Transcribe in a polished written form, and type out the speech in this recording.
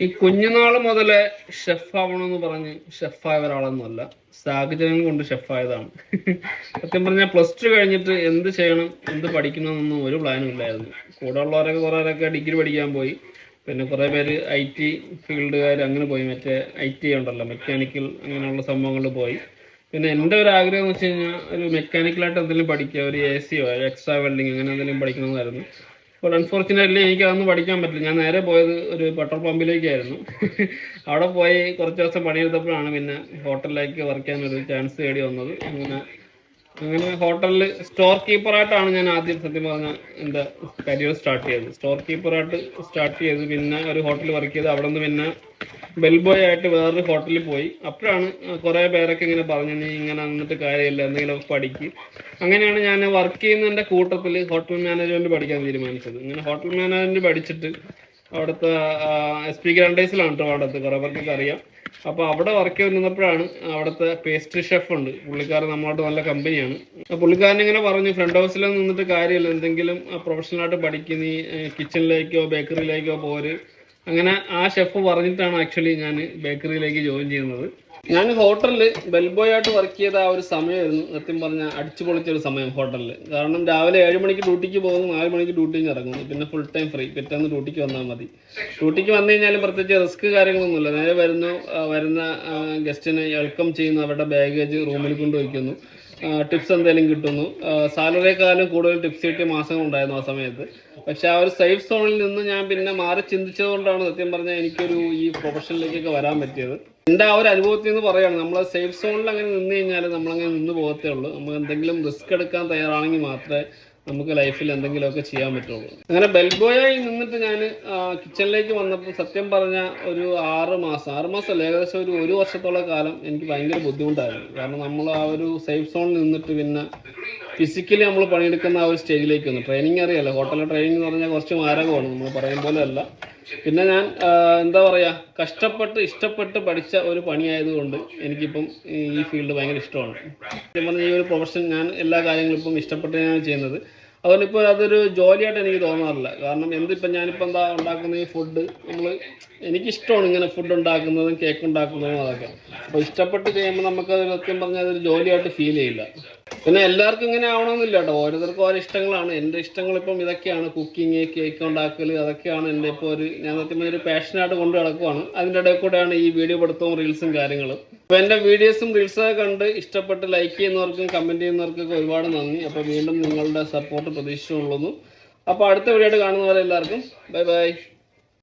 ഈ കുഞ്ഞുനാൾ മുതലേ ഷെഫ് ആവണമെന്ന് പറഞ്ഞ് ഷെഫായ ഒരാളൊന്നുമല്ല, സാഹചര്യം കൊണ്ട് ഷെഫായതാണ്. സത്യം പറഞ്ഞാൽ +2 കഴിഞ്ഞിട്ട് എന്ത് ചെയ്യണം എന്ത് പഠിക്കണമെന്നൊന്നും ഒരു പ്ലാനും ഇല്ലായിരുന്നു. കൂടെ ഉള്ളവരൊക്കെ കുറേയൊക്കെ ഡിഗ്രി പഠിക്കാൻ പോയി. പിന്നെ കുറേ പേര് IT ഫീൽഡുകാർ അങ്ങനെ പോയി, മറ്റേ IT ഉണ്ടല്ലോ, മെക്കാനിക്കൽ അങ്ങനെയുള്ള സംഭവങ്ങളിൽ പോയി. പിന്നെ എൻ്റെ ഒരു ആഗ്രഹം എന്ന് വെച്ച് കഴിഞ്ഞാൽ ഒരു മെക്കാനിക്കലായിട്ട് എന്തെങ്കിലും പഠിക്കുക, ഒരു AC എക്സ്ട്രാ വെൽഡിങ് അങ്ങനെ എന്തെങ്കിലും പഠിക്കണമെന്നായിരുന്നു. അപ്പോൾ അൺഫോർച്ചുനേറ്റ്ലി എനിക്ക് അതൊന്നും പഠിക്കാൻ പറ്റില്ല. ഞാൻ നേരെ പോയത് ഒരു പെട്രോൾ പമ്പിലേക്കായിരുന്നു. അവിടെ പോയി കുറച്ച് ദിവസം പണിയെടുത്തപ്പോഴാണ് പിന്നെ ഹോട്ടലിലേക്ക് വർക്ക് ചെയ്യാനൊരു ചാൻസ് തേടി വന്നത്. അങ്ങനെ ഹോട്ടലിൽ സ്റ്റോർ കീപ്പറായിട്ടാണ് ഞാൻ ആദ്യം സത്യം പറഞ്ഞാൽ എൻ്റെ കരിയർ സ്റ്റാർട്ട് ചെയ്തത്. സ്റ്റോർ കീപ്പറായിട്ട് സ്റ്റാർട്ട് ചെയ്ത് പിന്നെ ഒരു ഹോട്ടലിൽ വർക്ക് ചെയ്ത് അവിടെ നിന്ന് പിന്നെ ബെൽ ബോയ് ആയിട്ട് വേറൊരു ഹോട്ടലിൽ പോയി. അപ്പോഴാണ് കുറേ പേരൊക്കെ ഇങ്ങനെ പറഞ്ഞു, നീ ഇങ്ങനെ നിന്നിട്ട് കാര്യമില്ല, എന്തെങ്കിലുമൊക്കെ പഠിക്കും. അങ്ങനെയാണ് ഞാൻ വർക്ക് ചെയ്യുന്നതിൻ്റെ കൂട്ടത്തിൽ ഹോട്ടൽ മാനേജ്മെൻറ്റ് പഠിക്കാൻ തീരുമാനിച്ചത്. ഇങ്ങനെ ഹോട്ടൽ മാനേജ്മെൻറ്റ് പഠിച്ചിട്ട് അവിടുത്തെ SP ഗ്രാൻഡേഴ്സിലാണ് ട്രിവാൻഡ്രത്ത്, കുറേ പേർക്കൊക്കെ അറിയാം. അപ്പോൾ അവിടെ വർക്ക് ചെയ്ത് നിന്നപ്പോഴാണ് അവിടുത്തെ പേസ്ട്രി ഷെഫ് ഉണ്ട്, പുള്ളിക്കാരൻ നമ്മളോട് നല്ല കമ്പനിയാണ്. പുള്ളിക്കാരൻ ഇങ്ങനെ പറഞ്ഞു, ഫ്രണ്ട് ഹൗസിൽ നിന്നിട്ട് കാര്യമില്ല, എന്തെങ്കിലും പ്രൊഫഷണലായിട്ട് പഠിക്കും, നീ കിച്ചണിലേക്കോ ബേക്കറിയിലേക്കോ പോര്. അങ്ങനെ ആ ഷെഫ് പറഞ്ഞിട്ടാണ് ആക്ച്വലി ഞാൻ ബേക്കറിയിലേക്ക് ജോയിൻ ചെയ്യുന്നത്. ഞാൻ ഹോട്ടലിൽ ബെൽ ബോയ് ആയിട്ട് വർക്ക് ചെയ്ത ആ ഒരു സമയമായിരുന്നു സത്യം പറഞ്ഞാൽ അടിച്ചു പൊളിച്ചൊരു സമയം ഹോട്ടലിൽ. കാരണം രാവിലെ 7 മണിക്ക് ഡ്യൂട്ടിക്ക് പോകുന്നു, 4 മണിക്ക് ഡ്യൂട്ടിക്ക് ഇറങ്ങുന്നു, പിന്നെ ഫുൾ ടൈം ഫ്രീ, പിറ്റേന്ന് ഡ്യൂട്ടിക്ക് വന്നാൽ മതി. ഡ്യൂട്ടിക്ക് വന്നു കഴിഞ്ഞാലും പ്രത്യേകിച്ച് റിസ്ക് കാര്യങ്ങളൊന്നുമില്ല. നേരെ വരുന്ന ഗസ്റ്റിനെ വെൽക്കം ചെയ്യുന്നു, അവരുടെ ബാഗേജ് റൂമിൽ കൊണ്ടുവയ്ക്കുന്നു, ടിപ്സ് എന്തെങ്കിലും കിട്ടുന്നു. സാലറിയെക്കാളും കൂടുതൽ ടിപ്സ് കിട്ടിയ മാസങ്ങളുണ്ടായിരുന്നു ആ സമയത്ത്. പക്ഷെ ആ ഒരു സേഫ് സോണിൽ നിന്ന് ഞാൻ പിന്നെ മാറി ചിന്തിച്ചത് കൊണ്ടാണ് സത്യം പറഞ്ഞാൽ എനിക്കൊരു ഈ പ്രൊഫഷനിലേക്കൊക്കെ വരാൻ പറ്റിയത്. എൻ്റെ ആ ഒരു അനുഭവത്തിൽ നിന്ന് പറയുകയാണ്, നമ്മൾ സേഫ് സോണിൽ അങ്ങനെ നിന്ന് കഴിഞ്ഞാൽ നമ്മളങ്ങനെ നിന്ന് പോകത്തേ ഉള്ളൂ. നമ്മൾ എന്തെങ്കിലും റിസ്ക് എടുക്കാൻ തയ്യാറാണെങ്കിൽ മാത്രമേ നമുക്ക് ലൈഫിൽ എന്തെങ്കിലുമൊക്കെ ചെയ്യാൻ പറ്റുള്ളൂ. അങ്ങനെ ബെൽ ബോയായി നിന്നിട്ട് ഞാൻ കിച്ചണിലേക്ക് വന്നപ്പോൾ സത്യം പറഞ്ഞാൽ ഒരു 6 മാസമല്ല, ഏകദേശം ഒരു വർഷത്തോളം കാലം എനിക്ക് ഭയങ്കര ബുദ്ധിമുട്ടായിരുന്നു. കാരണം നമ്മൾ ആ ഒരു സേഫ് സോണിൽ നിന്നിട്ട് പിന്നെ ഫിസിക്കലി നമ്മൾ പണിയെടുക്കുന്ന ആ ഒരു സ്റ്റേജിലേക്ക് വന്നു. ട്രെയിനിങ് അറിയാലോ, ഹോട്ടലിലെ ട്രെയിനിങ് എന്ന് പറഞ്ഞാൽ കുറച്ച് മാരകമാണ്, നമ്മൾ പറയും പോലെ അല്ല. പിന്നെ ഞാൻ എന്താ പറയുക, ഇഷ്ടപ്പെട്ട് പഠിച്ച ഒരു പണിയായതുകൊണ്ട് എനിക്കിപ്പം ഈ ഫീൽഡ് ഭയങ്കര ഇഷ്ടമാണ്. സത്യം പറഞ്ഞാൽ ഈ ഒരു പ്രൊഫഷൻ ഞാൻ എല്ലാ കാര്യങ്ങളും ഇപ്പം ഇഷ്ടപ്പെട്ടാണ് ചെയ്യുന്നത്. അതുകൊണ്ട് ഇപ്പോൾ അതൊരു ജോലിയായിട്ട് എനിക്ക് തോന്നാറില്ല. കാരണം ഞാനിപ്പോൾ എന്താ ഉണ്ടാക്കുന്ന ഈ ഫുഡ് എനിക്കിഷ്ടമാണ്, ഇങ്ങനെ ഫുഡ് ഉണ്ടാക്കുന്നതും കേക്ക് ഉണ്ടാക്കുന്നതും അതൊക്കെ. അപ്പോൾ ഇഷ്ടപ്പെട്ട് ചെയ്യുമ്പോൾ നമുക്കത് സത്യം പറഞ്ഞാൽ അതൊരു ജോലിയായിട്ട് ഫീൽ ചെയ്യില്ല. പിന്നെ എല്ലാവർക്കും ഇങ്ങനെ ആവണമെന്നില്ല കേട്ടോ, ഓരോരുത്തർക്കും ഓരോ ഇഷ്ടങ്ങളാണ്. എൻ്റെ ഇഷ്ടങ്ങൾ ഇപ്പം ഇതൊക്കെയാണ്, കുക്കിങ്, കേക്ക് ഉണ്ടാക്കൽ, അതൊക്കെയാണ് എൻ്റെ ഇപ്പോൾ ഞാൻ സത്യം പറഞ്ഞ ഒരു പാഷനായിട്ട് കൊണ്ട് നടക്കുവാണ്. അതിൻ്റെ ഇടയിൽ കൂടെയാണ് ഈ വീഡിയോ പഠിത്തവും റീൽസും കാര്യങ്ങളും. അപ്പോൾ എൻ്റെ വീഡിയോസും റീൽസൊക്കെ കണ്ട് ഇഷ്ടപ്പെട്ട് ലൈക്ക് ചെയ്യുന്നവർക്കും കമൻറ്റ് ചെയ്യുന്നവർക്കൊക്കെ ഒരുപാട് നന്ദി. അപ്പോൾ വീണ്ടും നിങ്ങളുടെ സപ്പോർട്ട് പ്രതീക്ഷിച്ചുകൊള്ളുന്നു. അപ്പോൾ അടുത്ത വീഡിയോ ആയിട്ട് കാണുന്നവരെ എല്ലാവർക്കും ബൈ ബൈ.